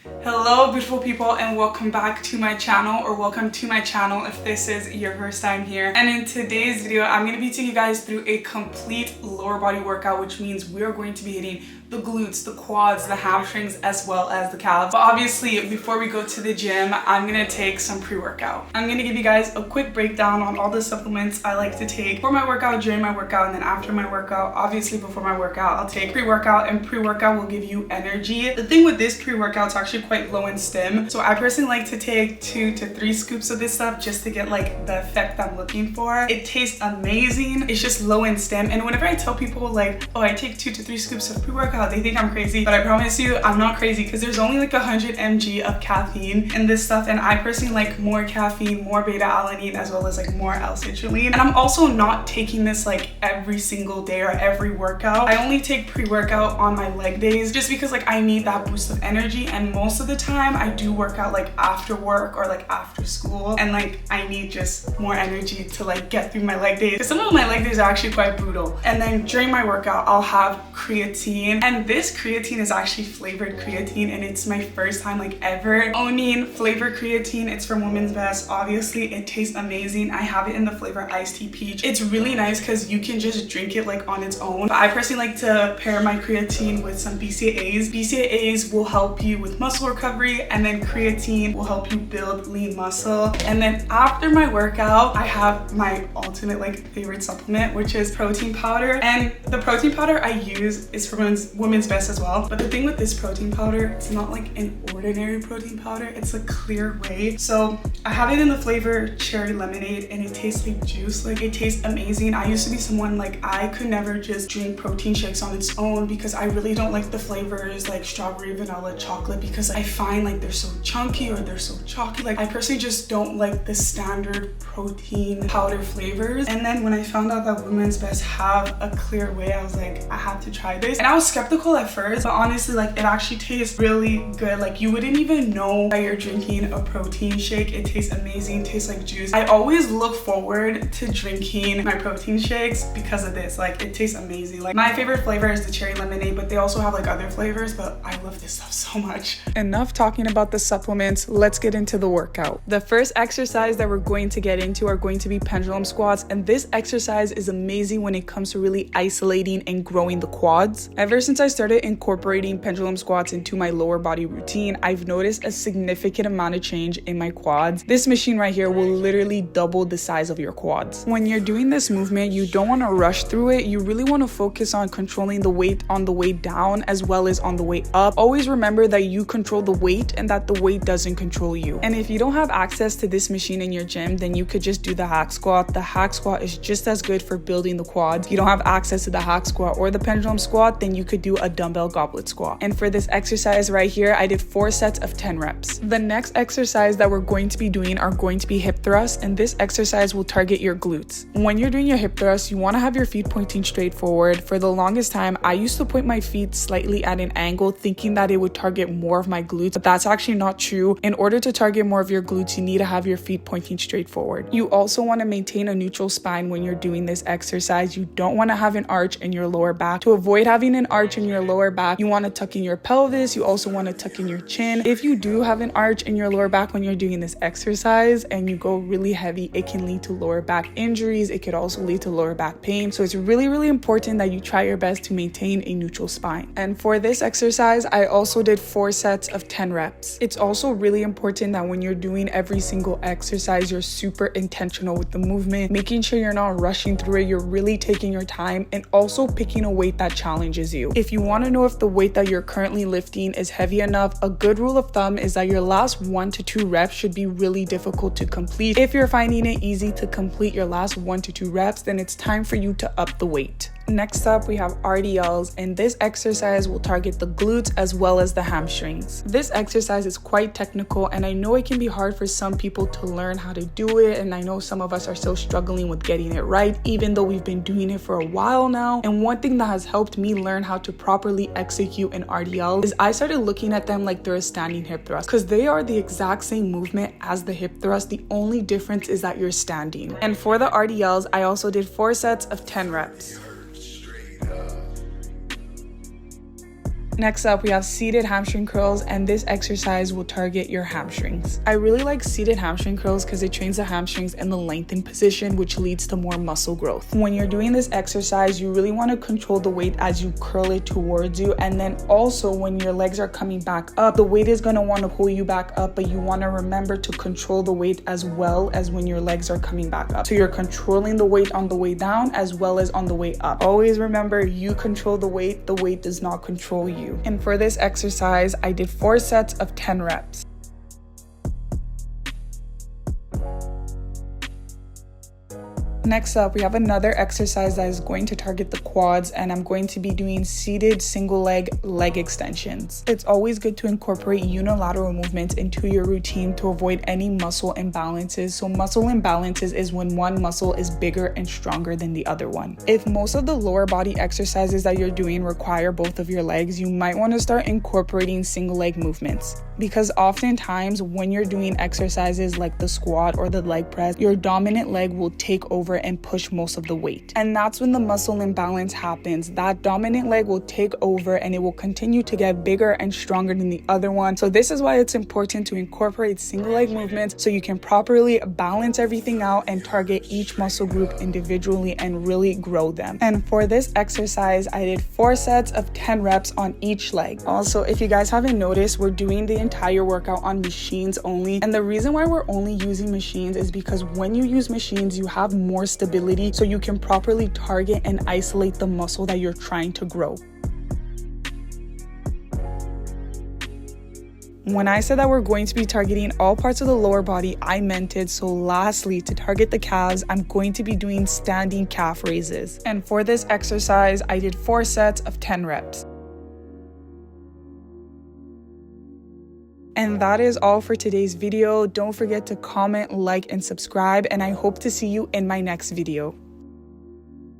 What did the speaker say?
Hello beautiful people, and welcome back to my channel, or welcome to my channel if this is your first time here. And in today's video I'm going to be taking you guys through a complete lower body workout, which means we are going to be hitting the glutes, the quads, the hamstrings, as well as the calves. But obviously before we go to the gym, I'm going to take some pre-workout. I'm going to give you guys a quick breakdown on all the supplements I like to take for my workout, during my workout, and then after my workout. Obviously before my workout I'll take pre-workout, and pre-workout will give you energy. The thing with this pre-workout, it's actually quite low in stim, so I personally like to take 2 to 3 scoops of this stuff just to get like the effect I'm looking for. It tastes amazing. It's just low in stim, and whenever I tell people like, oh, I take 2 to 3 scoops of pre-workout, they think I'm crazy, but I promise you I'm not crazy, because there's only like 100 mg of caffeine in this stuff, and I personally like more caffeine, more beta alanine, as well as like more L-citrulline. And I'm also not taking this like every single day or every workout. I only take pre-workout on my leg days just because like I need that boost of energy, and most of the time I do work out like after work or like after school, and like I need just more energy to like get through my leg days, because some of my leg days are actually quite brutal. And then during my workout I'll have creatine, and this creatine is actually flavored creatine, and it's my first time like ever owning flavored creatine. It's from Women's Best. Obviously it tastes amazing. I have it in the flavor iced tea peach. It's really nice because you can just drink it like on its own, but I personally like to pair my creatine with some BCAAs. BCAAs will help you with muscle recovery, and then creatine will help you build lean muscle. And then after my workout I have my ultimate like favorite supplement, which is protein powder. And the protein powder I use is from Women's Best as well, but the thing with this protein powder, it's not like an ordinary protein powder, it's a clear whey. So I have it in the flavor cherry lemonade, and it tastes like juice. Like, it tastes amazing. I used to be someone like I could never just drink protein shakes on its own, because I really don't like the flavors like strawberry, vanilla, chocolate, because I find like they're so chunky or they're so chalky. Like, I personally just don't like the standard protein powder flavors. And then when I found out that Women's Best have a clear whey, I was like, I have to try this. And I was skeptical at first, but honestly like it actually tastes really good. Like, you wouldn't even know that you're drinking a protein shake. It tastes amazing, tastes like juice. I always look forward to drinking my protein shakes because of this. Like, it tastes amazing. Like, my favorite flavor is the cherry lemonade, but they also have like other flavors, but I love this stuff so much. Enough talking about the supplements, let's get into the workout. The first exercise that we're going to get into are going to be pendulum squats, and this exercise is amazing when it comes to really isolating and growing the quads. Ever since I started incorporating pendulum squats into my lower body routine, I've noticed a significant amount of change in my quads. This machine right here will literally double the size of your quads. When you're doing this movement, you don't want to rush through it. You really want to focus on controlling the weight on the way down as well as on the way up. Always remember that you control the weight and that the weight doesn't control you. And if you don't have access to this machine in your gym, then you could just do the hack squat. The hack squat is just as good for building the quads. If you don't have access to the hack squat or the pendulum squat, then you could do a dumbbell goblet squat. And for this exercise right here, I did 4 sets of 10 reps. The next exercise that we're going to be doing are going to be hip thrusts, and this exercise will target your glutes. When you're doing your hip thrusts, you want to have your feet pointing straight forward. For the longest time, I used to point my feet slightly at an angle, thinking that it would target more of my glutes, but that's actually not true. In order to target more of your glutes, you need to have your feet pointing straight forward. You also want to maintain a neutral spine when you're doing this exercise. You don't want to have an arch in your lower back. To avoid having an arch in your lower back, you want to tuck in your pelvis. You also want to tuck in your chin. If you do have an arch in your lower back when you're doing this exercise and you go really heavy, it can lead to lower back injuries. It could also lead to lower back pain. So it's really, really important that you try your best to maintain a neutral spine. And for this exercise, I also did 4 sets of 10 reps. It's also really important that when you're doing every single exercise, you're super intentional with the movement, making sure you're not rushing through it. You're really taking your time, and also picking a weight that challenges you. If you want to know if the weight that you're currently lifting is heavy enough, a good rule of thumb is that your last 1 to 2 reps should be really difficult to complete. If you're finding it easy to complete your last 1 to 2 reps, then it's time for you to up the weight. Next up, we have RDLs, and this exercise will target the glutes as well as the hamstrings. This exercise is quite technical, and I know it can be hard for some people to learn how to do it, and I know some of us are still struggling with getting it right, even though we've been doing it for a while now. And one thing that has helped me learn how to properly execute an RDL is I started looking at them like they're a standing hip thrust, because they are the exact same movement as the hip thrust. The only difference is that you're standing. And for the RDLs, I also did 4 sets of 10 reps. Next up, we have seated hamstring curls, and this exercise will target your hamstrings. I really like seated hamstring curls because it trains the hamstrings in the lengthened position, which leads to more muscle growth. When you're doing this exercise, you really want to control the weight as you curl it towards you, and then also when your legs are coming back up, the weight is going to want to pull you back up, but you want to remember to control the weight as well as when your legs are coming back up. So you're controlling the weight on the way down as well as on the way up. Always remember, you control the weight does not control you. And for this exercise, I did 4 sets of 10 reps. Next up, we have another exercise that is going to target the quads, and I'm going to be doing seated single leg extensions. It's always good to incorporate unilateral movements into your routine to avoid any muscle imbalances. So muscle imbalances is when one muscle is bigger and stronger than the other one. If most of the lower body exercises that you're doing require both of your legs, you might want to start incorporating single leg movements, because oftentimes when you're doing exercises like the squat or the leg press, your dominant leg will take over and push most of the weight. And that's when the muscle imbalance happens. That dominant leg will take over and it will continue to get bigger and stronger than the other one. So this is why it's important to incorporate single leg movements so you can properly balance everything out and target each muscle group individually and really grow them. And for this exercise, I did 4 sets of 10 reps on each leg. Also, if you guys haven't noticed, we're doing the entire workout on machines only. And the reason why we're only using machines is because when you use machines, you have more stability so you can properly target and isolate the muscle that you're trying to grow. When I said that we're going to be targeting all parts of the lower body, I meant it. So lastly, to target the calves, I'm going to be doing standing calf raises. And for this exercise, I did 4 sets of 10 reps. And that is all for today's video. Don't forget to comment, like, and subscribe, and I hope to see you in my next video.